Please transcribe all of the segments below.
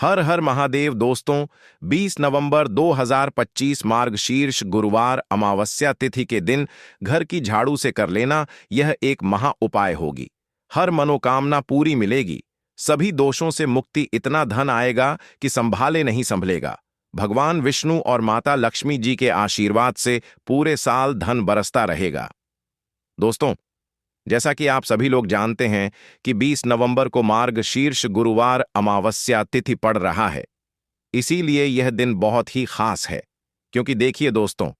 हर हर महादेव दोस्तों। 20 नवंबर 2025 मार्गशीर्ष गुरुवार अमावस्या तिथि के दिन घर की झाड़ू से कर लेना यह एक महा उपाय होगी। हर मनोकामना पूरी मिलेगी। सभी दोषों से मुक्ति, इतना धन आएगा कि संभाले नहीं संभलेगा। भगवान विष्णु और माता लक्ष्मी जी के आशीर्वाद से पूरे साल धन बरसता रहेगा। दोस्तों, जैसा कि आप सभी लोग जानते हैं कि 20 नवंबर को मार्गशीर्ष गुरुवार अमावस्या तिथि पड़ रहा है। इसीलिए यह दिन बहुत ही खास है, क्योंकि देखिए दोस्तों,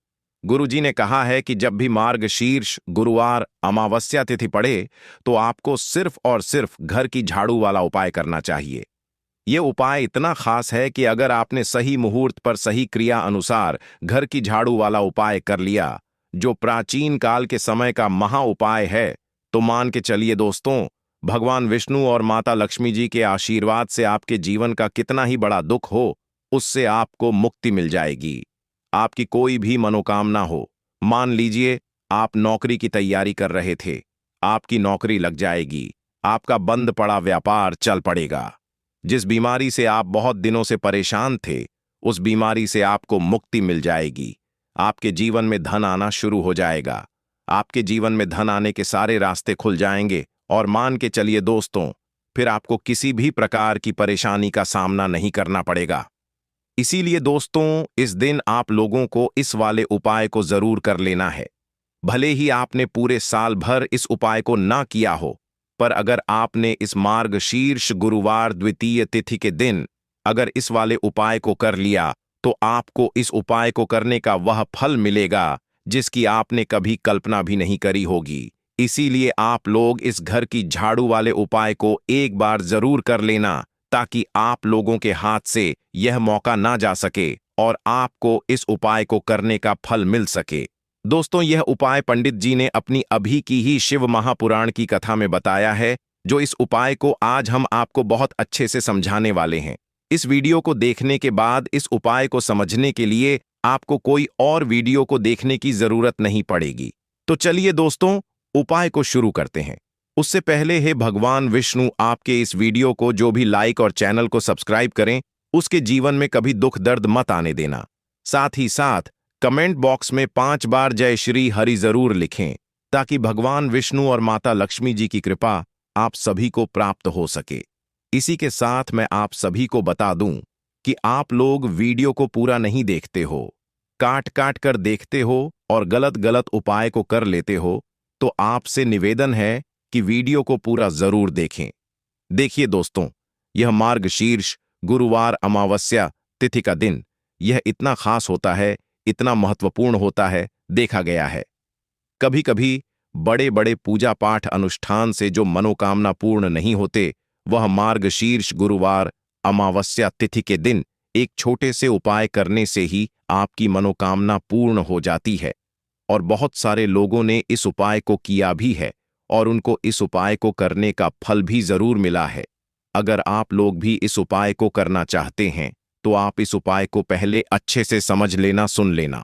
गुरुजी ने कहा है कि जब भी मार्गशीर्ष गुरुवार अमावस्या तिथि पड़े तो आपको सिर्फ और सिर्फ घर की झाड़ू वाला उपाय करना चाहिए। यह उपाय इतना खास है कि अगर आपने सही मुहूर्त पर सही क्रिया अनुसार घर की झाड़ू वाला उपाय कर लिया, जो प्राचीन काल के समय का महा उपाय है, तो मान के चलिए दोस्तों, भगवान विष्णु और माता लक्ष्मी जी के आशीर्वाद से आपके जीवन का कितना ही बड़ा दुख हो, उससे आपको मुक्ति मिल जाएगी। आपकी कोई भी मनोकामना हो, मान लीजिए आप नौकरी की तैयारी कर रहे थे, आपकी नौकरी लग जाएगी। आपका बंद पड़ा व्यापार चल पड़ेगा। जिस बीमारी से आप बहुत दिनों से परेशान थे, उस बीमारी से आपको मुक्ति मिल जाएगी। आपके जीवन में धन आना शुरू हो जाएगा। आपके जीवन में धन आने के सारे रास्ते खुल जाएंगे और मान के चलिए दोस्तों, फिर आपको किसी भी प्रकार की परेशानी का सामना नहीं करना पड़ेगा। इसीलिए दोस्तों, इस दिन आप लोगों को इस वाले उपाय को जरूर कर लेना है। भले ही आपने पूरे साल भर इस उपाय को ना किया हो, पर अगर आपने इस मार्गशीर्ष गुरुवार द्वितीय तिथि के दिन अगर इस वाले उपाय को कर लिया, तो आपको इस उपाय को करने का वह फल मिलेगा जिसकी आपने कभी कल्पना भी नहीं करी होगी। इसीलिए आप लोग इस घर की झाड़ू वाले उपाय को एक बार जरूर कर लेना, ताकि आप लोगों के हाथ से यह मौका ना जा सके और आपको इस उपाय को करने का फल मिल सके। दोस्तों, यह उपाय पंडित जी ने अपनी अभी की ही शिव महापुराण की कथा में बताया है, जो इस उपाय को आज हम आपको बहुत अच्छे से समझाने वाले हैं। इस वीडियो को देखने के बाद इस उपाय को समझने के लिए आपको कोई और वीडियो को देखने की जरूरत नहीं पड़ेगी। तो चलिए दोस्तों, उपाय को शुरू करते हैं। उससे पहले हे भगवान विष्णु, आपके इस वीडियो को जो भी लाइक और चैनल को सब्सक्राइब करें, उसके जीवन में कभी दुख दर्द मत आने देना। साथ ही साथ कमेंट बॉक्स में 5 बार जय श्री हरि जरूर लिखें, ताकि भगवान विष्णु और माता लक्ष्मी जी की कृपा आप सभी को प्राप्त हो सके। इसी के साथ मैं आप सभी को बता दूं कि आप लोग वीडियो को पूरा नहीं देखते हो, काट काट कर देखते हो और गलत गलत उपाय को कर लेते हो, तो आपसे निवेदन है कि वीडियो को पूरा जरूर देखें। देखिए दोस्तों, यह मार्गशीर्ष गुरुवार अमावस्या तिथि का दिन, यह इतना खास होता है, इतना महत्वपूर्ण होता है, देखा गया है। कभी कभी बड़े बड़े पूजा पाठ अनुष्ठान से जो मनोकामना पूर्ण नहीं होते, वह मार्गशीर्ष गुरुवार अमावस्या तिथि के दिन एक छोटे से उपाय करने से ही आपकी मनोकामना पूर्ण हो जाती है। और बहुत सारे लोगों ने इस उपाय को किया भी है और उनको इस उपाय को करने का फल भी जरूर मिला है। अगर आप लोग भी इस उपाय को करना चाहते हैं, तो आप इस उपाय को पहले अच्छे से समझ लेना, सुन लेना,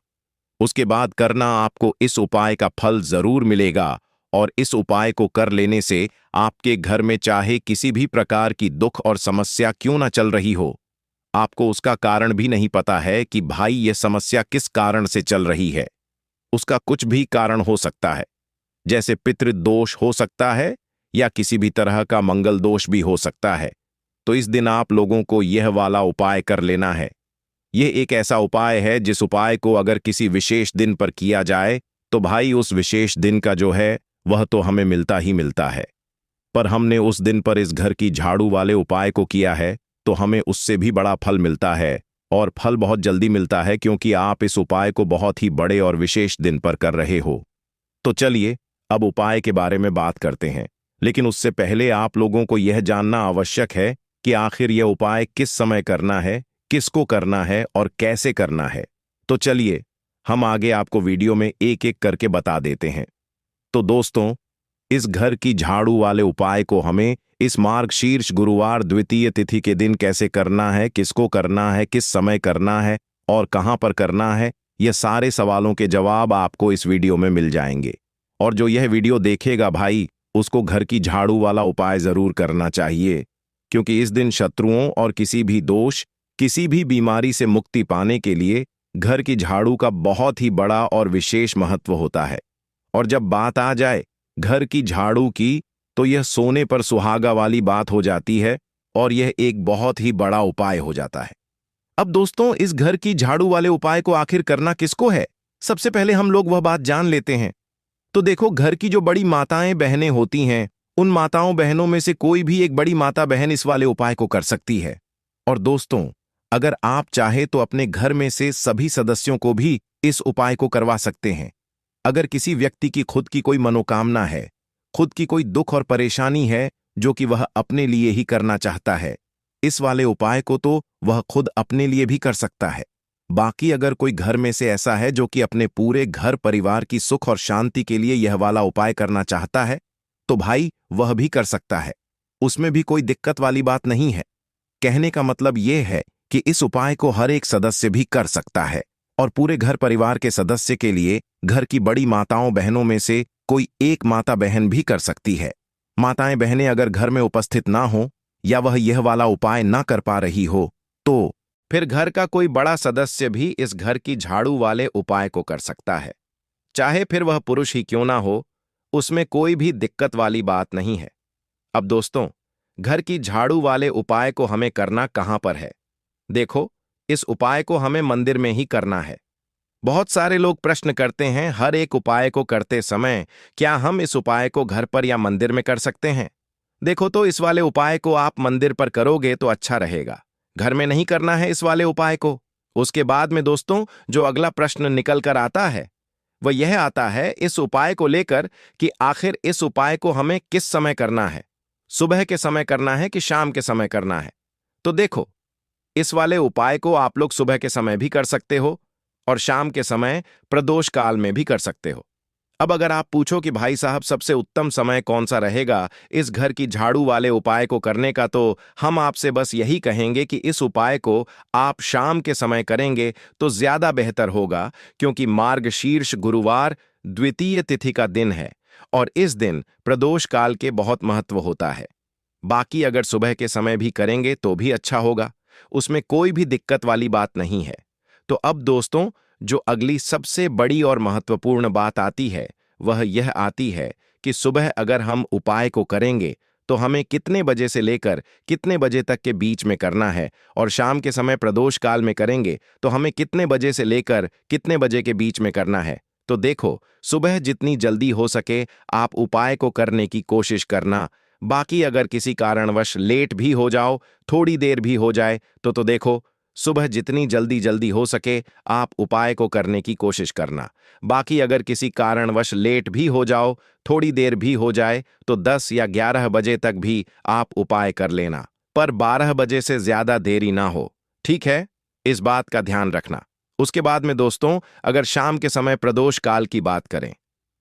उसके बाद करना। आपको इस उपाय का फल जरूर मिलेगा और इस उपाय को कर लेने से आपके घर में चाहे किसी भी प्रकार की दुख और समस्या क्यों ना चल रही हो, आपको उसका कारण भी नहीं पता है कि भाई यह समस्या किस कारण से चल रही है। उसका कुछ भी कारण हो सकता है, जैसे पितृदोष हो सकता है या किसी भी तरह का मंगल दोष भी हो सकता है। तो इस दिन आप लोगों को यह वाला उपाय कर लेना है। यह एक ऐसा उपाय है जिस उपाय को अगर किसी विशेष दिन पर किया जाए, तो भाई उस विशेष दिन का जो है वह तो हमें मिलता ही मिलता है। पर हमने उस दिन पर इस घर की झाड़ू वाले उपाय को किया है, तो हमें उससे भी बड़ा फल मिलता है, और फल बहुत जल्दी मिलता है, क्योंकि आप इस उपाय को बहुत ही बड़े और विशेष दिन पर कर रहे हो। तो चलिए अब उपाय के बारे में बात करते हैं, लेकिन उससे पहले आप लोगों को यह जानना आवश्यक है कि आखिर यह उपाय किस समय करना है, किसको करना है और कैसे करना है। तो चलिए हम आगे आपको वीडियो में एक एक करके बता देते हैं। तो दोस्तों, इस घर की झाड़ू वाले उपाय को हमें इस मार्गशीर्ष गुरुवार द्वितीय तिथि के दिन कैसे करना है, किसको करना है, किस समय करना है और कहां पर करना है, यह सारे सवालों के जवाब आपको इस वीडियो में मिल जाएंगे। और जो यह वीडियो देखेगा भाई, उसको घर की झाड़ू वाला उपाय जरूर करना चाहिए। क्योंकि इस दिन शत्रुओं और किसी भी दोष, किसी भी बीमारी से मुक्ति पाने के लिए घर की झाड़ू का बहुत ही बड़ा और विशेष महत्व होता है। और जब बात आ जाए घर की झाड़ू की, तो यह सोने पर सुहागा वाली बात हो जाती है और यह एक बहुत ही बड़ा उपाय हो जाता है। अब दोस्तों, इस घर की झाड़ू वाले उपाय को आखिर करना किसको है? सबसे पहले हम लोग वह बात जान लेते हैं। तो देखो, घर की जो बड़ी माताएं बहनें होती हैं, उन माताओं बहनों में से कोई भी एक बड़ी माता बहन इस वाले उपाय को कर सकती है। और दोस्तों, अगर आप चाहे तो अपने घर में से सभी सदस्यों को भी इस उपाय को करवा सकते हैं। अगर किसी व्यक्ति की खुद की कोई मनोकामना है, खुद की कोई दुख और परेशानी है जो कि वह अपने लिए ही करना चाहता है, इस वाले उपाय को तो वह खुद अपने लिए भी कर सकता है। बाकी अगर कोई घर में से ऐसा है जो कि अपने पूरे घर परिवार की सुख और शांति के लिए यह वाला उपाय करना चाहता है, तो भाई वह भी कर सकता है। उसमें भी कोई दिक्कत वाली बात नहीं है। कहने का मतलब यह है कि इस उपाय को हर एक सदस्य भी कर सकता है और पूरे घर परिवार के सदस्य के लिए घर की बड़ी माताओं बहनों में से कोई एक माता बहन भी कर सकती है। माताएं बहनें अगर घर में उपस्थित ना हो या वह यह वाला उपाय ना कर पा रही हो, तो फिर घर का कोई बड़ा सदस्य भी इस घर की झाड़ू वाले उपाय को कर सकता है। चाहे फिर वह पुरुष ही क्यों ना हो, उसमें कोई भी दिक्कत वाली बात नहीं है। अब दोस्तों, घर की झाड़ू वाले उपाय को हमें करना कहां पर है? देखो, इस उपाय को हमें मंदिर में ही करना है। बहुत सारे लोग प्रश्न करते हैं, हर एक उपाय को करते समय क्या हम इस उपाय को घर पर या मंदिर में कर सकते हैं? देखो, तो इस वाले उपाय को आप मंदिर पर करोगे तो अच्छा रहेगा। घर में नहीं करना है इस वाले उपाय को। उसके बाद में दोस्तों, जो अगला प्रश्न निकल कर आता है वह यह आता है इस उपाय को लेकर कि आखिर इस उपाय को हमें किस समय करना है? सुबह के समय करना है कि शाम के समय करना है? तो देखो, इस वाले उपाय को आप लोग सुबह के समय भी कर सकते हो और शाम के समय प्रदोष काल में भी कर सकते हो। अब अगर आप पूछो कि भाई साहब सबसे उत्तम समय कौन सा रहेगा इस घर की झाड़ू वाले उपाय को करने का, तो हम आपसे बस यही कहेंगे कि इस उपाय को आप शाम के समय करेंगे तो ज्यादा बेहतर होगा, क्योंकि मार्गशीर्ष गुरुवार द्वितीय तिथि का दिन है और इस दिन प्रदोष काल के बहुत महत्व होता है। बाकी अगर सुबह के समय भी करेंगे तो भी अच्छा होगा, उसमें कोई भी दिक्कत वाली बात नहीं है। तो अब दोस्तों, जो अगली सबसे बड़ी और महत्वपूर्ण बात आती है वह यह आती है कि सुबह अगर हम उपाय को करेंगे तो हमें कितने बजे से लेकर कितने बजे तक के बीच में करना है, और शाम के समय प्रदोष काल में करेंगे तो हमें कितने बजे से लेकर कितने बजे के बीच में करना है। तो देखो, सुबह जितनी जल्दी हो सके आप उपाय को करने की कोशिश करना। बाकी अगर किसी कारणवश लेट भी हो जाओ, थोड़ी देर भी हो जाए, तो देखो, सुबह जितनी जल्दी जल्दी हो सके आप उपाय को करने की कोशिश करना। बाकी अगर किसी कारणवश लेट भी हो जाओ, थोड़ी देर भी हो जाए, तो 10 या 11 बजे तक भी आप उपाय कर लेना, पर 12 बजे से ज्यादा देरी ना हो। ठीक है, इस बात का ध्यान रखना। उसके बाद में दोस्तों, अगर शाम के समय प्रदोष काल की बात करें,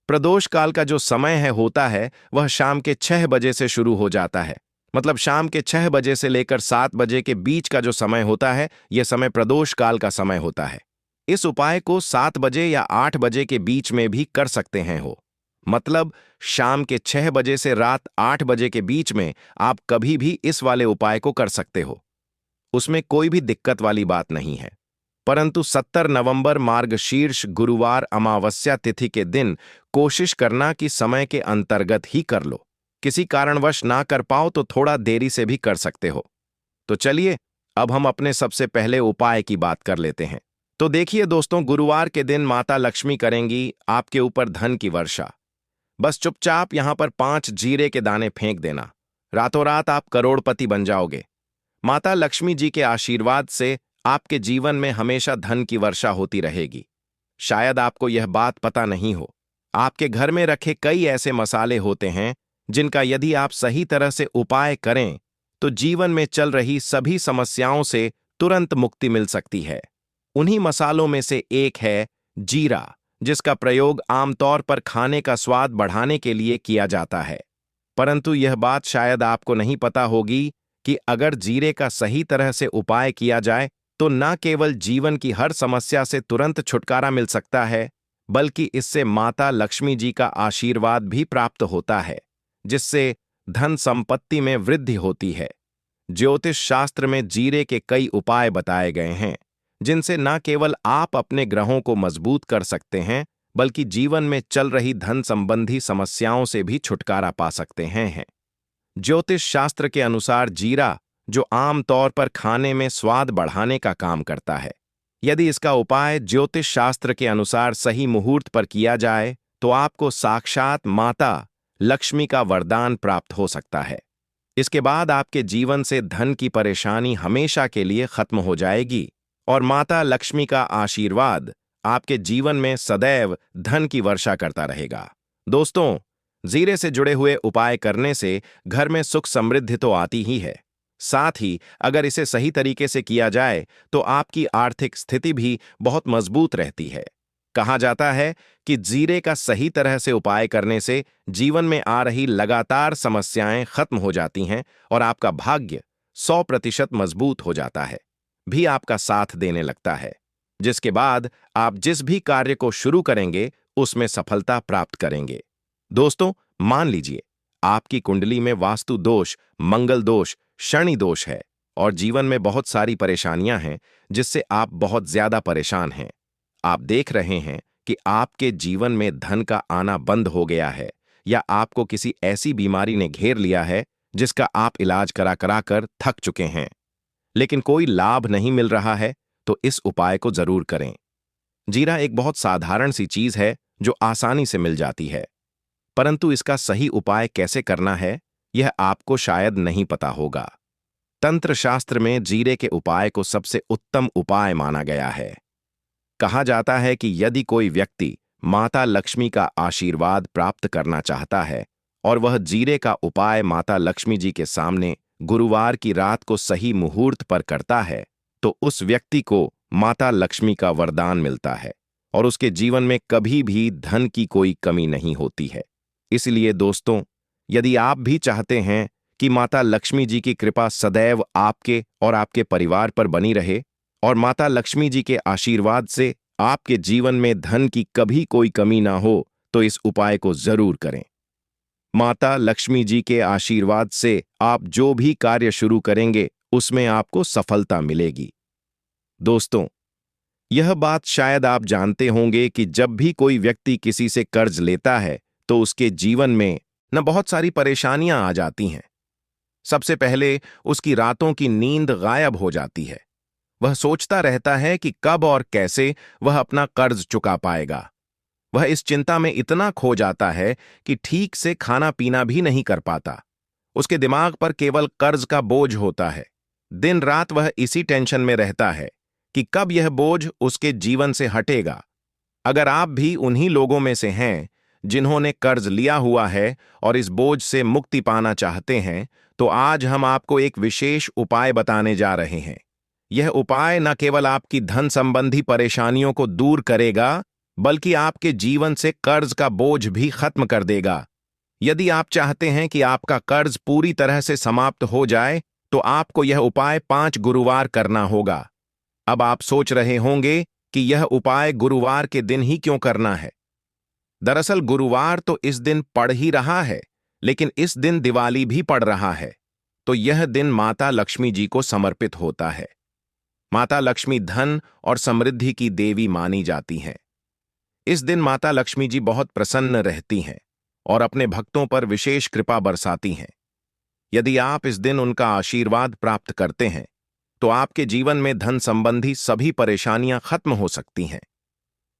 प्रदोष काल का जो समय होता है वह शाम के 6 बजे से शुरू हो जाता है। मतलब शाम के 6 बजे से लेकर 7 बजे के बीच का जो समय होता है, यह समय प्रदोष काल का समय होता है। इस उपाय को 7 बजे या 8 बजे के बीच में भी कर सकते हैं हो। मतलब शाम के 6 बजे से रात 8 बजे के बीच में आप कभी भी इस वाले उपाय को कर सकते हो, उसमें कोई भी दिक्कत वाली बात नहीं है। परंतु 17 नवंबर मार्गशीर्ष गुरुवार अमावस्या तिथि के दिन कोशिश करना कि समय के अंतर्गत ही कर लो। किसी कारणवश ना कर पाओ तो थोड़ा देरी से भी कर सकते हो। तो चलिए, अब हम अपने सबसे पहले उपाय की बात कर लेते हैं। तो देखिए दोस्तों, गुरुवार के दिन माता लक्ष्मी करेंगी आपके ऊपर धन की वर्षा। बस चुपचाप यहां पर 5 जीरे के दाने फेंक देना, रातों रात आप करोड़पति बन जाओगे। माता लक्ष्मी जी के आशीर्वाद से आपके जीवन में हमेशा धन की वर्षा होती रहेगी। शायद आपको यह बात पता नहीं हो, आपके घर में रखे कई ऐसे मसाले होते हैं जिनका यदि आप सही तरह से उपाय करें तो जीवन में चल रही सभी समस्याओं से तुरंत मुक्ति मिल सकती है। उन्हीं मसालों में से एक है जीरा, जिसका प्रयोग आमतौर पर खाने का स्वाद बढ़ाने के लिए किया जाता है। परंतु यह बात शायद आपको नहीं पता होगी कि अगर जीरे का सही तरह से उपाय किया जाए तो न केवल जीवन की हर समस्या से तुरंत छुटकारा मिल सकता है, बल्कि इससे माता लक्ष्मी जी का आशीर्वाद भी प्राप्त होता है, जिससे धन संपत्ति में वृद्धि होती है। ज्योतिष शास्त्र में जीरे के कई उपाय बताए गए हैं, जिनसे न केवल आप अपने ग्रहों को मजबूत कर सकते हैं, बल्कि जीवन में चल रही धन संबंधी समस्याओं से भी छुटकारा पा सकते हैं। ज्योतिष शास्त्र के अनुसार जीरा, जो आम तौर पर खाने में स्वाद बढ़ाने का काम करता है, यदि इसका उपाय ज्योतिष शास्त्र के अनुसार सही मुहूर्त पर किया जाए तो आपको साक्षात माता लक्ष्मी का वरदान प्राप्त हो सकता है। इसके बाद आपके जीवन से धन की परेशानी हमेशा के लिए खत्म हो जाएगी और माता लक्ष्मी का आशीर्वाद आपके जीवन में सदैव धन की वर्षा करता रहेगा। दोस्तों, जीरे से जुड़े हुए उपाय करने से घर में सुख समृद्धि तो आती ही है, साथ ही अगर इसे सही तरीके से किया जाए तो आपकी आर्थिक स्थिति भी बहुत मजबूत रहती है। कहा जाता है कि जीरे का सही तरह से उपाय करने से जीवन में आ रही लगातार समस्याएं खत्म हो जाती हैं और आपका भाग्य 100% मजबूत हो जाता है, भी आपका साथ देने लगता है, जिसके बाद आप जिस भी कार्य को शुरू करेंगे उसमें सफलता प्राप्त करेंगे। दोस्तों, मान लीजिए आपकी कुंडली में वास्तु दोष, मंगल दोष, शनि दोष है और जीवन में बहुत सारी परेशानियां हैं जिससे आप बहुत ज्यादा परेशान हैं। आप देख रहे हैं कि आपके जीवन में धन का आना बंद हो गया है या आपको किसी ऐसी बीमारी ने घेर लिया है जिसका आप इलाज करा करा कर थक चुके हैं, लेकिन कोई लाभ नहीं मिल रहा है, तो इस उपाय को जरूर करें। जीरा एक बहुत साधारण सी चीज है जो आसानी से मिल जाती है, परंतु इसका सही उपाय कैसे करना है यह आपको शायद नहीं पता होगा। तंत्र शास्त्र में जीरे के उपाय को सबसे उत्तम उपाय माना गया है। कहा जाता है कि यदि कोई व्यक्ति माता लक्ष्मी का आशीर्वाद प्राप्त करना चाहता है और वह जीरे का उपाय माता लक्ष्मी जी के सामने गुरुवार की रात को सही मुहूर्त पर करता है, तो उस व्यक्ति को माता लक्ष्मी का वरदान मिलता है और उसके जीवन में कभी भी धन की कोई कमी नहीं होती है। इसलिए दोस्तों, यदि आप भी चाहते हैं कि माता लक्ष्मी जी की कृपा सदैव आपके और आपके परिवार पर बनी रहे और माता लक्ष्मी जी के आशीर्वाद से आपके जीवन में धन की कभी कोई कमी ना हो, तो इस उपाय को जरूर करें। माता लक्ष्मी जी के आशीर्वाद से आप जो भी कार्य शुरू करेंगे उसमें आपको सफलता मिलेगी। दोस्तों, यह बात शायद आप जानते होंगे कि जब भी कोई व्यक्ति किसी से कर्ज लेता है तो उसके जीवन में न बहुत सारी परेशानियां आ जाती हैं। सबसे पहले उसकी रातों की नींद गायब हो जाती है। वह सोचता रहता है कि कब और कैसे वह अपना कर्ज चुका पाएगा। वह इस चिंता में इतना खो जाता है कि ठीक से खाना पीना भी नहीं कर पाता। उसके दिमाग पर केवल कर्ज का बोझ होता है। दिन रात वह इसी टेंशन में रहता है कि कब यह बोझ उसके जीवन से हटेगा। अगर आप भी उन्हीं लोगों में से हैं जिन्होंने कर्ज लिया हुआ है और इस बोझ से मुक्ति पाना चाहते हैं, तो आज हम आपको एक विशेष उपाय बताने जा रहे हैं। यह उपाय न केवल आपकी धन संबंधी परेशानियों को दूर करेगा, बल्कि आपके जीवन से कर्ज का बोझ भी खत्म कर देगा। यदि आप चाहते हैं कि आपका कर्ज पूरी तरह से समाप्त हो जाए, तो आपको यह उपाय 5 गुरुवार करना होगा। अब आप सोच रहे होंगे कि यह उपाय गुरुवार के दिन ही क्यों करना है। दरअसल गुरुवार तो इस दिन पड़ ही रहा है, लेकिन इस दिन दिवाली भी पड़ रहा है, तो यह दिन माता लक्ष्मी जी को समर्पित होता है। माता लक्ष्मी धन और समृद्धि की देवी मानी जाती हैं। इस दिन माता लक्ष्मी जी बहुत प्रसन्न रहती हैं और अपने भक्तों पर विशेष कृपा बरसाती हैं। यदि आप इस दिन उनका आशीर्वाद प्राप्त करते हैं, तो आपके जीवन में धन संबंधी सभी परेशानियां खत्म हो सकती हैं।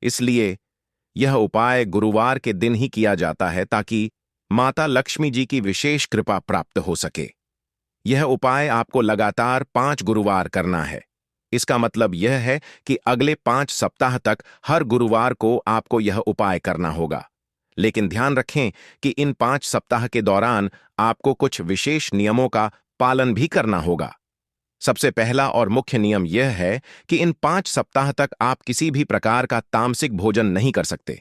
इसलिए यह उपाय गुरुवार के दिन ही किया जाता है ताकि माता लक्ष्मी जी की विशेष कृपा प्राप्त हो सके। यह उपाय आपको लगातार 5 गुरुवार करना है। इसका मतलब यह है कि अगले 5 सप्ताह तक हर गुरुवार को आपको यह उपाय करना होगा। लेकिन ध्यान रखें कि इन 5 सप्ताह के दौरान आपको कुछ विशेष नियमों का पालन भी करना होगा। सबसे पहला और मुख्य नियम यह है कि इन 5 सप्ताह तक आप किसी भी प्रकार का तामसिक भोजन नहीं कर सकते।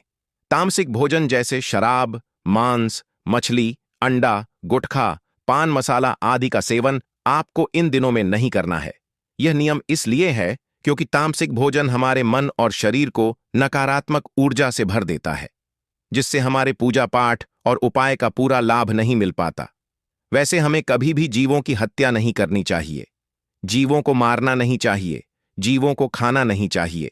तामसिक भोजन जैसे शराब, मांस, मछली, अंडा, गुटखा, पान मसाला आदि का सेवन आपको इन दिनों में नहीं करना है। यह नियम इसलिए है क्योंकि तामसिक भोजन हमारे मन और शरीर को नकारात्मक ऊर्जा से भर देता है, जिससे हमारे पूजा पाठ और उपाय का पूरा लाभ नहीं मिल पाता। वैसे हमें कभी भी जीवों की हत्या नहीं करनी चाहिए, जीवों को मारना नहीं चाहिए, जीवों को खाना नहीं चाहिए।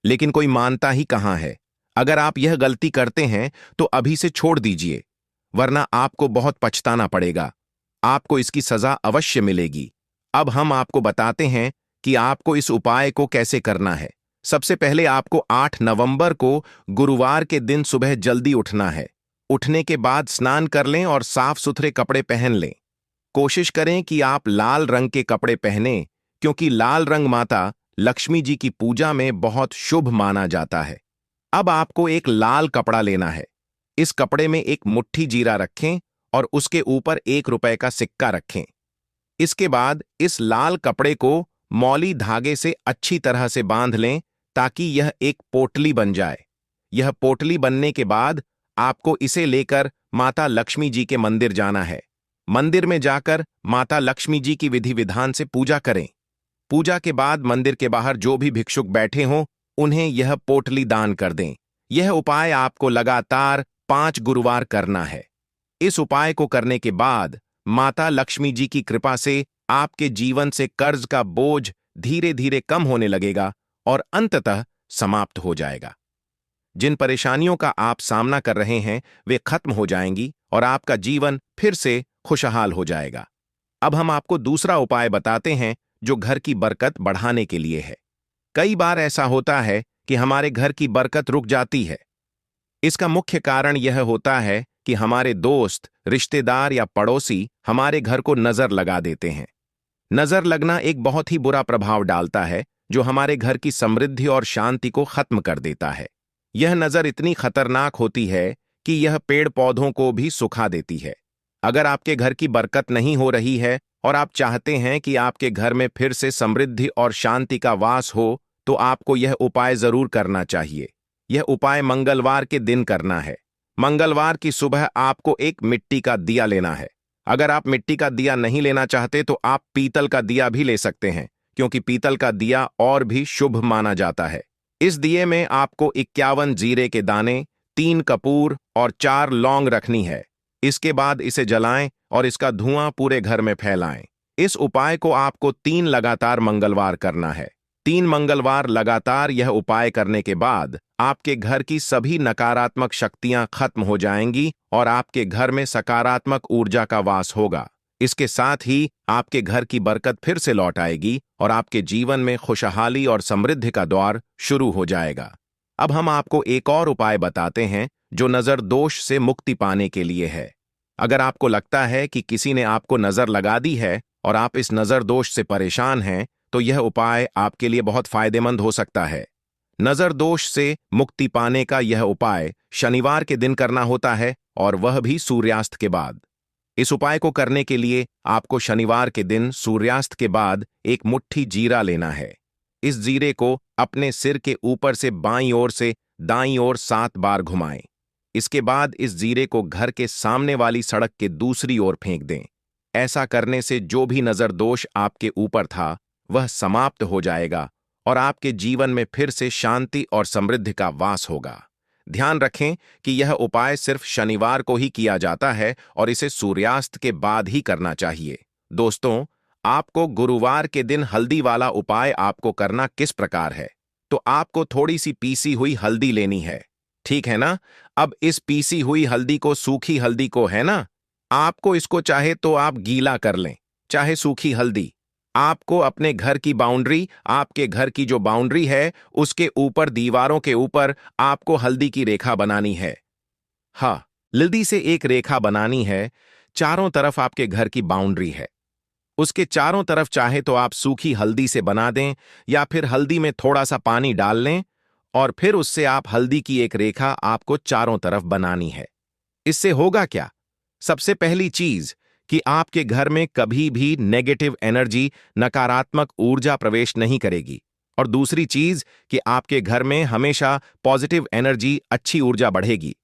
लेकिन कोई मानता ही कहाँ है। अगर आप यह गलती करते हैं तो अभी से छोड़ दीजिए, वरना आपको बहुत पछताना पड़ेगा। आपको इसकी सजा अवश्य मिलेगी। अब हम आपको बताते हैं कि आपको इस उपाय को कैसे करना है। सबसे पहले आपको 8 नवंबर को गुरुवार के दिन सुबह जल्दी उठना है। उठने के बाद स्नान कर लें और साफ सुथरे कपड़े पहन लें। कोशिश करें कि आप लाल रंग के कपड़े पहनें, क्योंकि लाल रंग माता लक्ष्मी जी की पूजा में बहुत शुभ माना जाता है। अब आपको एक लाल कपड़ा लेना है। इस कपड़े में एक मुट्ठी जीरा रखें और उसके ऊपर 1 रुपए का सिक्का रखें। इसके बाद इस लाल कपड़े को मौली धागे से अच्छी तरह से बांध लें ताकि यह एक पोटली बन जाए। यह पोटली बनने के बाद आपको इसे लेकर माता लक्ष्मी जी के मंदिर जाना है। मंदिर में जाकर माता लक्ष्मी जी की विधि विधान से पूजा करें। पूजा के बाद मंदिर के बाहर जो भी भिक्षुक बैठे हों उन्हें यह पोटली दान कर दें। यह उपाय आपको लगातार 5 गुरुवार करना है। इस उपाय को करने के बाद माता लक्ष्मी जी की कृपा से आपके जीवन से कर्ज का बोझ धीरे धीरे कम होने लगेगा और अंततः समाप्त हो जाएगा। जिन परेशानियों का आप सामना कर रहे हैं वे खत्म हो जाएंगी और आपका जीवन फिर से खुशहाल हो जाएगा। अब हम आपको दूसरा उपाय बताते हैं जो घर की बरकत बढ़ाने के लिए है। कई बार ऐसा होता है कि हमारे घर की बरकत रुक जाती है। इसका मुख्य कारण यह होता है कि हमारे दोस्त, रिश्तेदार या पड़ोसी हमारे घर को नजर लगा देते हैं। नजर लगना एक बहुत ही बुरा प्रभाव डालता है जो हमारे घर की समृद्धि और शांति को खत्म कर देता है। यह नजर इतनी खतरनाक होती है कि यह पेड़ पौधों को भी सुखा देती है। अगर आपके घर की बरकत नहीं हो रही है और आप चाहते हैं कि आपके घर में फिर से समृद्धि और शांति का वास हो, तो आपको यह उपाय जरूर करना चाहिए। यह उपाय मंगलवार के दिन करना है। मंगलवार की सुबह आपको एक मिट्टी का दिया लेना है। अगर आप मिट्टी का दिया नहीं लेना चाहते तो आप पीतल का दिया भी ले सकते हैं, क्योंकि पीतल का दिया और भी शुभ माना जाता है। इस दिए में आपको 51 जीरे के दाने, 3 कपूर और 4 लौंग रखनी है। इसके बाद इसे जलाएं और इसका धुआं पूरे घर में फैलाएं। इस उपाय को आपको 3 लगातार मंगलवार करना है। 3 मंगलवार लगातार यह उपाय करने के बाद आपके घर की सभी नकारात्मक शक्तियां खत्म हो जाएंगी और आपके घर में सकारात्मक ऊर्जा का वास होगा। इसके साथ ही आपके घर की बरकत फिर से लौट आएगी और आपके जीवन में खुशहाली और समृद्धि का द्वार शुरू हो जाएगा। अब हम आपको एक और उपाय बताते हैं जो नजर दोष से मुक्ति पाने के लिए है। अगर आपको लगता है कि किसी ने आपको नजर लगा दी है और आप इस नजर दोष से परेशान हैं, तो यह उपाय आपके लिए बहुत फायदेमंद हो सकता है। नजर दोष से मुक्ति पाने का यह उपाय शनिवार के दिन करना होता है और वह भी सूर्यास्त के बाद। इस उपाय को करने के लिए आपको शनिवार के दिन सूर्यास्त के बाद एक मुट्ठी जीरा लेना है। इस जीरे को अपने सिर के ऊपर से बाईं ओर से दाईं ओर 7 बार घुमाएं। इसके बाद इस जीरे को घर के सामने वाली सड़क के दूसरी ओर फेंक दें। ऐसा करने से जो भी नजर दोष आपके ऊपर था वह समाप्त हो जाएगा और आपके जीवन में फिर से शांति और समृद्धि का वास होगा। ध्यान रखें कि यह उपाय सिर्फ शनिवार को ही किया जाता है और इसे सूर्यास्त के बाद ही करना चाहिए। दोस्तों, आपको गुरुवार के दिन हल्दी वाला उपाय आपको करना किस प्रकार है? तो आपको थोड़ी सी पीसी हुई हल्दी लेनी है, ठीक है ना? अब इस पीसी हुई हल्दी को, सूखी हल्दी को, है ना, आपको इसको चाहे तो आप गीला कर लें, चाहे सूखी हल्दी। आपको अपने घर की बाउंड्री, आपके घर की जो बाउंड्री है उसके ऊपर, दीवारों के ऊपर आपको हल्दी की रेखा बनानी है। हाँ, हल्दी से एक रेखा बनानी है। चारों तरफ आपके घर की बाउंड्री है, उसके चारों तरफ चाहे तो आप सूखी हल्दी से बना दें या फिर हल्दी में थोड़ा सा पानी डाल लें और फिर उससे आप हल्दी की एक रेखा आपको चारों तरफ बनानी है। इससे होगा क्या? सबसे पहली चीज कि आपके घर में कभी भी नेगेटिव एनर्जी, नकारात्मक ऊर्जा प्रवेश नहीं करेगी, और दूसरी चीज कि आपके घर में हमेशा पॉजिटिव एनर्जी, अच्छी ऊर्जा बढ़ेगी।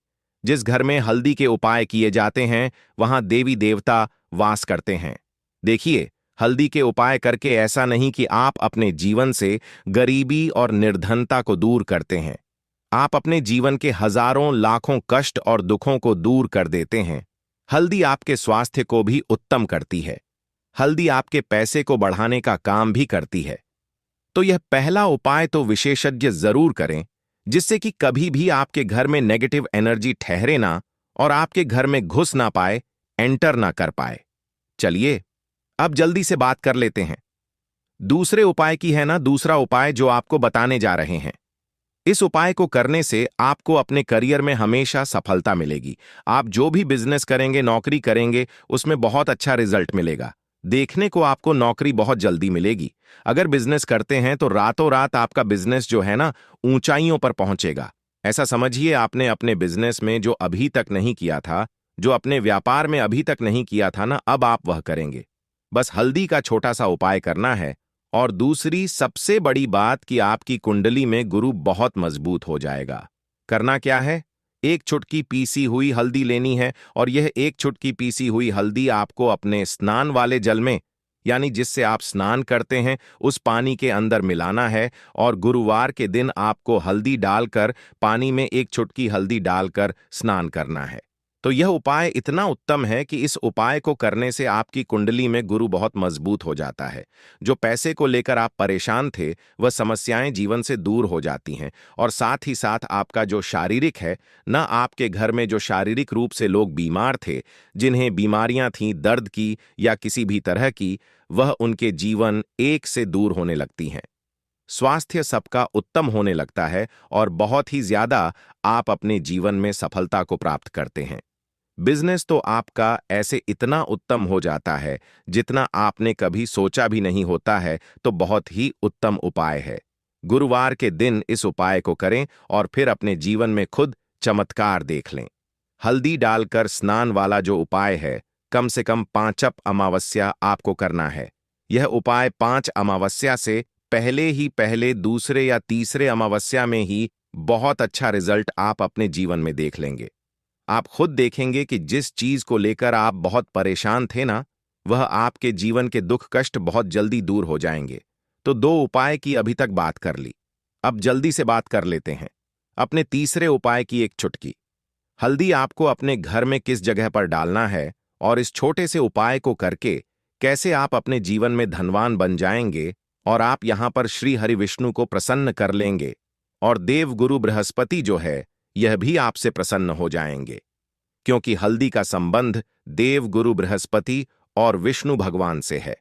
जिस घर में हल्दी के उपाय किए जाते हैं वहां देवी देवता वास करते हैं। देखिए, हल्दी के उपाय करके ऐसा नहीं कि आप अपने जीवन से गरीबी और निर्धनता को दूर करते हैं, आप अपने जीवन के हजारों लाखों कष्ट और दुखों को दूर कर देते हैं। हल्दी आपके स्वास्थ्य को भी उत्तम करती है। हल्दी आपके पैसे को बढ़ाने का काम भी करती है। तो यह पहला उपाय तो विशेषज्ञ जरूर करें, जिससे कि कभी भी आपके घर में नेगेटिव एनर्जी ठहरे ना और आपके घर में घुस ना पाए, एंटर ना कर पाए। चलिए अब जल्दी से बात कर लेते हैं दूसरे उपाय की। है ना दूसरा उपाय जो आपको बताने जा रहे हैं। इस उपाय को करने से आपको अपने करियर में हमेशा सफलता मिलेगी। आप जो भी बिजनेस करेंगे, नौकरी करेंगे, उसमें बहुत अच्छा रिजल्ट मिलेगा। देखने को आपको नौकरी बहुत जल्दी मिलेगी। अगर बिजनेस करते हैं तो रातों रात आपका बिजनेस जो है ना ऊंचाइयों पर पहुंचेगा। ऐसा समझिए आपने अपने बिजनेस में जो अभी तक नहीं किया था, जो अपने व्यापार में अभी तक नहीं किया था ना, अब आप वह करेंगे। बस हल्दी का छोटा सा उपाय करना है। और दूसरी सबसे बड़ी बात कि आपकी कुंडली में गुरु बहुत मजबूत हो जाएगा। करना क्या है? एक चुटकी पीसी हुई हल्दी लेनी है और यह एक चुटकी पीसी हुई हल्दी आपको अपने स्नान वाले जल में, यानी जिससे आप स्नान करते हैं, उस पानी के अंदर मिलाना है। और गुरुवार के दिन आपको हल्दी डालकर, पानी में एक चुटकी हल्दी डालकर स्नान करना है। तो यह उपाय इतना उत्तम है कि इस उपाय को करने से आपकी कुंडली में गुरु बहुत मजबूत हो जाता है। जो पैसे को लेकर आप परेशान थे, वह समस्याएं जीवन से दूर हो जाती हैं। और साथ ही साथ आपका जो शारीरिक है, न आपके घर में जो शारीरिक रूप से लोग बीमार थे, जिन्हें बीमारियां थीं दर्द की या किसी भी तरह की, वह उनके जीवन एक से दूर होने लगती हैं। स्वास्थ्य सबका उत्तम होने लगता है और बहुत ही ज्यादा आप अपने जीवन में सफलता को प्राप्त करते हैं। बिजनेस तो आपका ऐसे इतना उत्तम हो जाता है जितना आपने कभी सोचा भी नहीं होता है। तो बहुत ही उत्तम उपाय है। गुरुवार के दिन इस उपाय को करें और फिर अपने जीवन में खुद चमत्कार देख लें। हल्दी डालकर स्नान वाला जो उपाय है, कम से कम 5 अमावस्या आपको करना है। यह उपाय 5 अमावस्या से पहले दूसरे या तीसरे अमावस्या में ही बहुत अच्छा रिजल्ट आप अपने जीवन में देख लेंगे। आप खुद देखेंगे कि जिस चीज को लेकर आप बहुत परेशान थे ना, वह आपके जीवन के दुख कष्ट बहुत जल्दी दूर हो जाएंगे। तो 2 उपाय की अभी तक बात कर ली, अब जल्दी से बात कर लेते हैं अपने तीसरे उपाय की। एक चुटकी हल्दी आपको अपने घर में किस जगह पर डालना है और इस छोटे से उपाय को करके कैसे आप अपने जीवन में धनवान बन जाएंगे और आप यहां पर श्री हरि विष्णु को प्रसन्न कर लेंगे। और देवगुरु बृहस्पति जो है, यह भी आपसे प्रसन्न हो जाएंगे, क्योंकि हल्दी का संबंध देवगुरु बृहस्पति और विष्णु भगवान से है।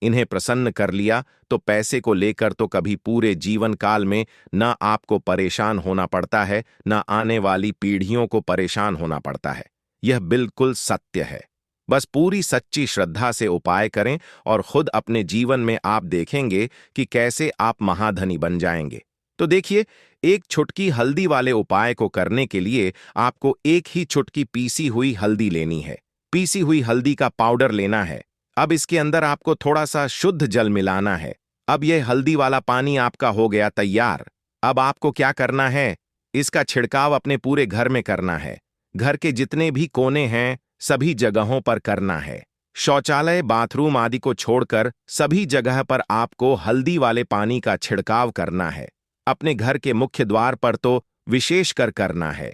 इन्हें प्रसन्न कर लिया तो पैसे को लेकर तो कभी पूरे जीवन काल में न आपको परेशान होना पड़ता है, न आने वाली पीढ़ियों को परेशान होना पड़ता है। यह बिल्कुल सत्य है। बस पूरी सच्ची श्रद्धा से उपाय करें और खुद अपने जीवन में आप देखेंगे कि कैसे आप महाधनी बन जाएंगे। तो देखिए, एक चुटकी हल्दी वाले उपाय को करने के लिए आपको एक ही चुटकी पीसी हुई हल्दी लेनी है। पीसी हुई हल्दी का पाउडर लेना है। अब इसके अंदर आपको थोड़ा सा शुद्ध जल मिलाना है। अब यह हल्दी वाला पानी आपका हो गया तैयार। अब आपको क्या करना है? इसका छिड़काव अपने पूरे घर में करना है। घर के जितने भी कोने हैं, सभी जगहों पर करना है। शौचालय, बाथरूम आदि को छोड़कर सभी जगह पर आपको हल्दी वाले पानी का छिड़काव करना है। अपने घर के मुख्य द्वार पर तो विशेषकर करना है।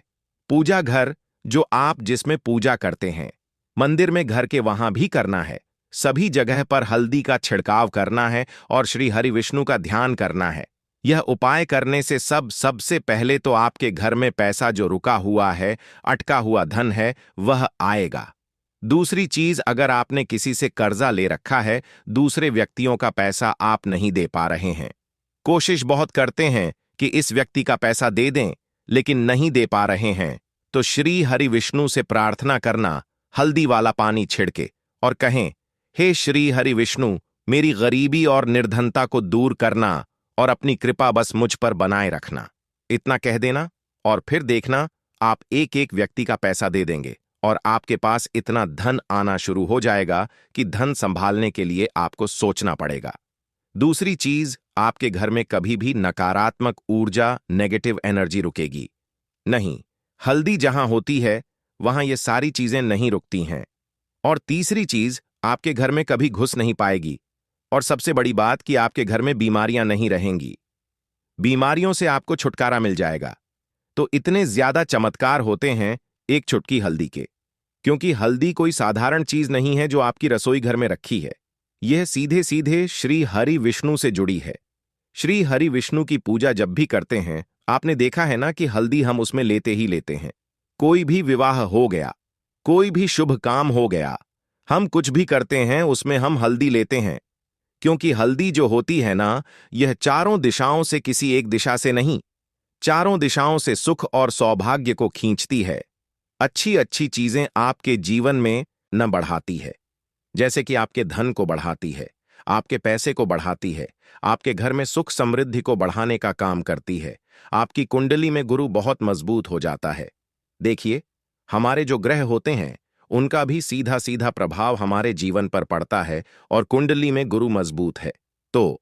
पूजा घर, जो आप जिसमें पूजा करते हैं, मंदिर में, घर के वहां भी करना है। सभी जगह पर हल्दी का छिड़काव करना है और श्री हरि विष्णु का ध्यान करना है। यह उपाय करने से सबसे पहले तो आपके घर में पैसा जो रुका हुआ है, अटका हुआ धन है, वह आएगा। दूसरी चीज, अगर आपने किसी से कर्जा ले रखा है, दूसरे व्यक्तियों का पैसा आप नहीं दे पा रहे हैं, कोशिश बहुत करते हैं कि इस व्यक्ति का पैसा दे दें, लेकिन नहीं दे पा रहे हैं, तो श्री हरि विष्णु से प्रार्थना करना, हल्दी वाला पानी छिड़के और कहें, हे श्री हरि विष्णु, मेरी गरीबी और निर्धनता को दूर करना और अपनी कृपा बस मुझ पर बनाए रखना। इतना कह देना और फिर देखना, आप एक एक व्यक्ति का पैसा दे देंगे और आपके पास इतना धन आना शुरू हो जाएगा कि धन संभालने के लिए आपको सोचना पड़ेगा। दूसरी चीज, आपके घर में कभी भी नकारात्मक ऊर्जा, नेगेटिव एनर्जी रुकेगी नहीं। हल्दी जहां होती है, वहां ये सारी चीजें नहीं रुकती हैं। और तीसरी चीज, आपके घर में कभी घुस नहीं पाएगी। और सबसे बड़ी बात कि आपके घर में बीमारियां नहीं रहेंगी। बीमारियों से आपको छुटकारा मिल जाएगा। तो इतने ज्यादा चमत्कार होते हैं एक चुटकी हल्दी के। क्योंकि हल्दी कोई साधारण चीज नहीं है जो आपकी रसोई घर में रखी है। यह सीधे सीधे श्री हरि विष्णु से जुड़ी है। श्री हरि विष्णु की पूजा जब भी करते हैं, आपने देखा है ना कि हल्दी हम उसमें लेते ही लेते हैं। कोई भी विवाह हो गया, कोई भी शुभ काम हो गया, हम कुछ भी करते हैं उसमें हम हल्दी लेते हैं। क्योंकि हल्दी जो होती है ना, यह चारों दिशाओं से किसी एक दिशा से नहीं, चारों दिशाओं से सुख और सौभाग्य को खींचती है। अच्छी अच्छी चीजें आपके जीवन में न बढ़ाती है, जैसे कि आपके धन को बढ़ाती है, आपके पैसे को बढ़ाती है, आपके घर में सुख समृद्धि को बढ़ाने का काम करती है। आपकी कुंडली में गुरु बहुत मजबूत हो जाता है। देखिए, हमारे जो ग्रह होते हैं उनका भी सीधा सीधा प्रभाव हमारे जीवन पर पड़ता है, और कुंडली में गुरु मजबूत है तो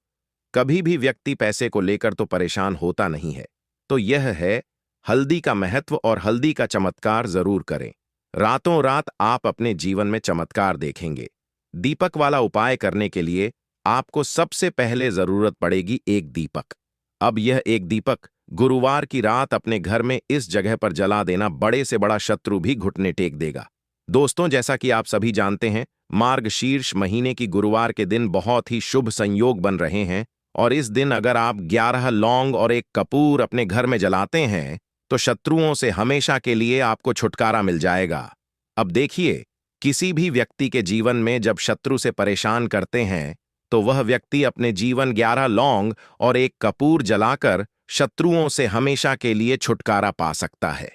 कभी भी व्यक्ति पैसे को लेकर तो परेशान होता नहीं है। तो यह है हल्दी का महत्व, और हल्दी का चमत्कार जरूर करें। रातों रात आप अपने जीवन में चमत्कार देखेंगे। दीपक वाला उपाय करने के लिए आपको सबसे पहले जरूरत पड़ेगी एक दीपक। अब यह एक दीपक गुरुवार की रात अपने घर में इस जगह पर जला देना, बड़े से बड़ा शत्रु भी घुटने टेक देगा। दोस्तों, जैसा कि आप सभी जानते हैं, मार्गशीर्ष महीने की गुरुवार के दिन बहुत ही शुभ संयोग बन रहे हैं, और इस दिन अगर आप 11 लौंग और एक कपूर अपने घर में जलाते हैं तो शत्रुओं से हमेशा के लिए आपको छुटकारा मिल जाएगा। अब देखिए, किसी भी व्यक्ति के जीवन में जब शत्रु से परेशान करते हैं तो वह व्यक्ति अपने जीवन 11 लौंग और एक कपूर जलाकर शत्रुओं से हमेशा के लिए छुटकारा पा सकता है।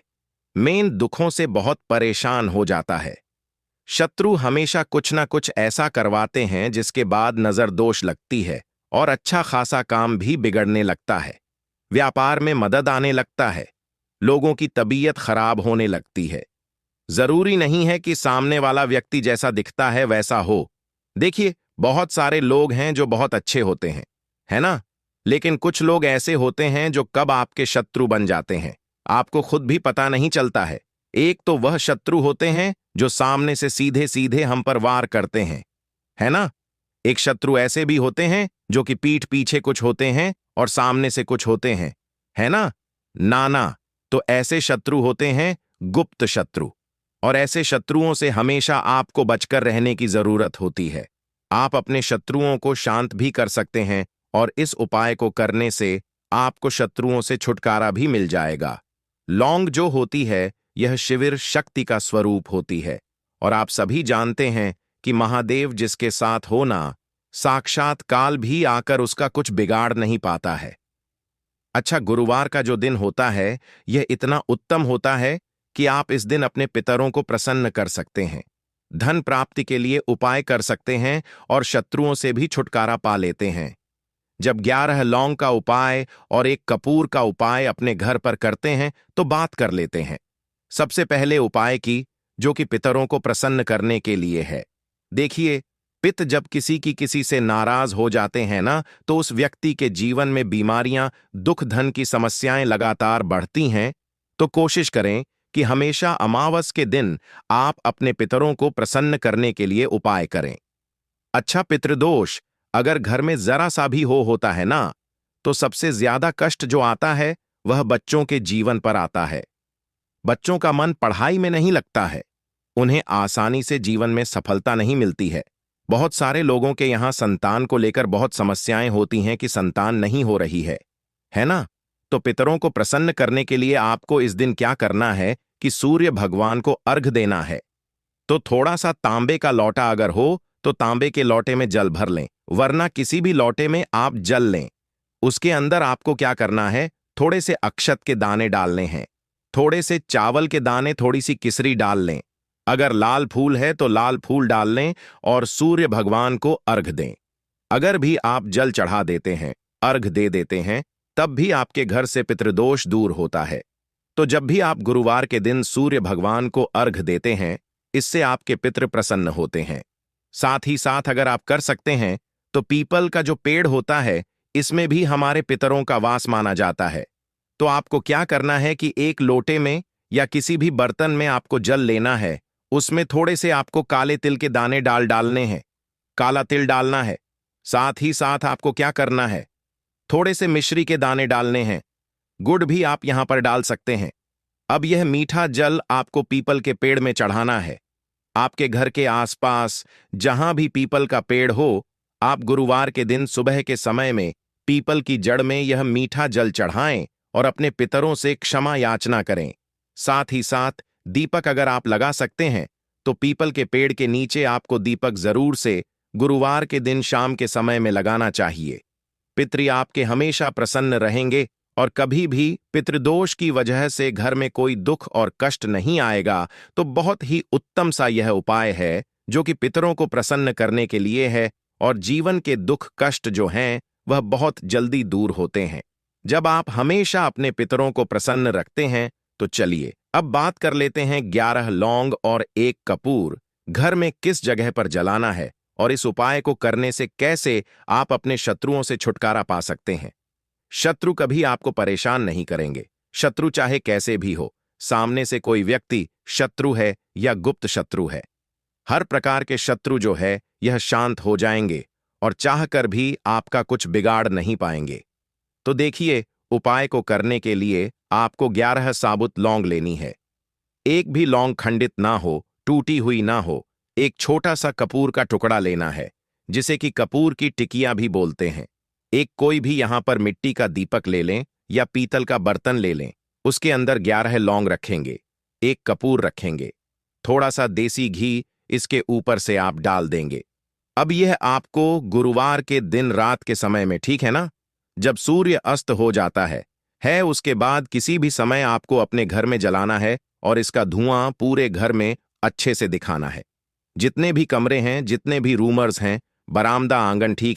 मेन दुखों से बहुत परेशान हो जाता है। शत्रु हमेशा कुछ ना कुछ ऐसा करवाते हैं जिसके बाद नजर दोष लगती है और अच्छा खासा काम भी बिगड़ने लगता है। व्यापार में मदद आने लगता है, लोगों की तबीयत खराब होने लगती है। जरूरी नहीं है कि सामने वाला व्यक्ति जैसा दिखता है वैसा हो। देखिए, बहुत सारे लोग हैं जो बहुत अच्छे होते हैं, है ना? लेकिन कुछ लोग ऐसे होते हैं जो कब आपके शत्रु बन जाते हैं आपको खुद भी पता नहीं चलता है। एक तो वह शत्रु होते हैं जो सामने से सीधे सीधे हम पर वार करते हैं, है ना? एक शत्रु ऐसे भी होते हैं जो कि पीठ पीछे कुछ होते हैं और सामने से कुछ होते हैं, है ना? नाना, तो ऐसे शत्रु होते हैं गुप्त शत्रु, और ऐसे शत्रुओं से हमेशा आपको बचकर रहने की जरूरत होती है। आप अपने शत्रुओं को शांत भी कर सकते हैं, और इस उपाय को करने से आपको शत्रुओं से छुटकारा भी मिल जाएगा। लौंग जो होती है यह शिविर शक्ति का स्वरूप होती है, और आप सभी जानते हैं कि महादेव जिसके साथ होना, साक्षात काल भी आकर उसका कुछ बिगाड़ नहीं पाता है। अच्छा, गुरुवार का जो दिन होता है यह इतना उत्तम होता है कि आप इस दिन अपने पितरों को प्रसन्न कर सकते हैं, धन प्राप्ति के लिए उपाय कर सकते हैं, और शत्रुओं से भी छुटकारा पा लेते हैं। जब 11 लौंग का उपाय और एक कपूर का उपाय अपने घर पर करते हैं तो बात कर लेते हैं। सबसे पहले उपाय की, जो कि पितरों को प्रसन्न करने के लिए है। देखिए, पित जब किसी से नाराज हो जाते हैं ना, तो उस व्यक्ति के जीवन में बीमारियां, दुख, धन की समस्याएं लगातार बढ़ती हैं। तो कोशिश करें कि हमेशा अमावस के दिन आप अपने पितरों को प्रसन्न करने के लिए उपाय करें। अच्छा, पितृदोष अगर घर में जरा सा भी होता है ना, तो सबसे ज्यादा कष्ट जो आता है वह बच्चों के जीवन पर आता है। बच्चों का मन पढ़ाई में नहीं लगता है, उन्हें आसानी से जीवन में सफलता नहीं मिलती है। बहुत सारे लोगों के यहाँ संतान को लेकर बहुत समस्याएं होती हैं कि संतान नहीं हो रही है ना? तो पितरों को प्रसन्न करने के लिए आपको इस दिन क्या करना है कि सूर्य भगवान को अर्घ देना है। तो थोड़ा सा तांबे का लौटा अगर हो तो तांबे के लौटे में जल भर लें, वरना किसी भी लौटे में आप जल लें। उसके अंदर आपको क्या करना है, थोड़े से अक्षत के दाने डालने हैं, थोड़े से चावल के दाने, थोड़ी सी किसरी डाल लें। अगर लाल फूल है तो लाल फूल डाल लें और सूर्य भगवान को अर्घ दें। अगर भी आप जल चढ़ा देते हैं, अर्घ दे देते हैं, तब भी आपके घर से पितृदोष दूर होता है। तो जब भी आप गुरुवार के दिन सूर्य भगवान को अर्घ देते हैं, इससे आपके पितृ प्रसन्न होते हैं। साथ ही साथ अगर आप कर सकते हैं तो पीपल का जो पेड़ होता है, इसमें भी हमारे पितरों का वास माना जाता है। तो आपको क्या करना है कि एक लोटे में या किसी भी बर्तन में आपको जल लेना है, उसमें थोड़े से आपको काले तिल के दाने डालने हैं, काला तिल डालना है। साथ ही साथ आपको क्या करना है, थोड़े से मिश्री के दाने डालने हैं, गुड़ भी आप यहां पर डाल सकते हैं। अब यह मीठा जल आपको पीपल के पेड़ में चढ़ाना है, आपके घर के आसपास जहां भी पीपल का पेड़ हो, आप गुरुवार के दिन सुबह के समय में पीपल की जड़ में यह मीठा जल चढ़ाएं और अपने पितरों से क्षमा याचना करें। साथ ही साथ दीपक अगर आप लगा सकते हैं तो पीपल के पेड़ के नीचे आपको दीपक जरूर से गुरुवार के दिन शाम के समय में लगाना चाहिए। पितृ आपके हमेशा प्रसन्न रहेंगे और कभी भी पितृदोष की वजह से घर में कोई दुख और कष्ट नहीं आएगा। तो बहुत ही उत्तम सा यह उपाय है जो कि पितरों को प्रसन्न करने के लिए है और जीवन के दुख कष्ट जो हैं वह बहुत जल्दी दूर होते हैं जब आप हमेशा अपने पितरों को प्रसन्न रखते हैं। तो चलिए अब बात कर लेते हैं 11 लौंग और 1 कपूर घर में किस जगह पर जलाना है और इस उपाय को करने से कैसे आप अपने शत्रुओं से छुटकारा पा सकते हैं। शत्रु कभी आपको परेशान नहीं करेंगे, शत्रु चाहे कैसे भी हो, सामने से कोई व्यक्ति शत्रु है या गुप्त शत्रु है, हर प्रकार के शत्रु जो है यह शांत हो जाएंगे और चाहकर भी आपका कुछ बिगाड़ नहीं पाएंगे। तो देखिए, उपाय को करने के लिए आपको 11 साबुत लौंग लेनी है। एक भी लौंग खंडित ना हो, टूटी हुई ना हो। एक छोटा सा कपूर का टुकड़ा लेना है जिसे कि कपूर की टिकिया भी बोलते हैं। एक कोई भी यहां पर मिट्टी का दीपक ले लें या पीतल का बर्तन ले लें, उसके अंदर 11 लौंग रखेंगे, एक कपूर रखेंगे, थोड़ा सा देसी घी इसके ऊपर से आप डाल देंगे। अब यह आपको गुरुवार के दिन रात के समय में, ठीक है ना, जब सूर्य अस्त हो जाता है उसके बाद किसी भी समय आपको अपने घर में जलाना है और इसका धुआं पूरे घर में अच्छे से दिखाना है। जितने भी कमरे हैं, जितने भी रूमर्स हैं, बरामदा, आंगन, ठीक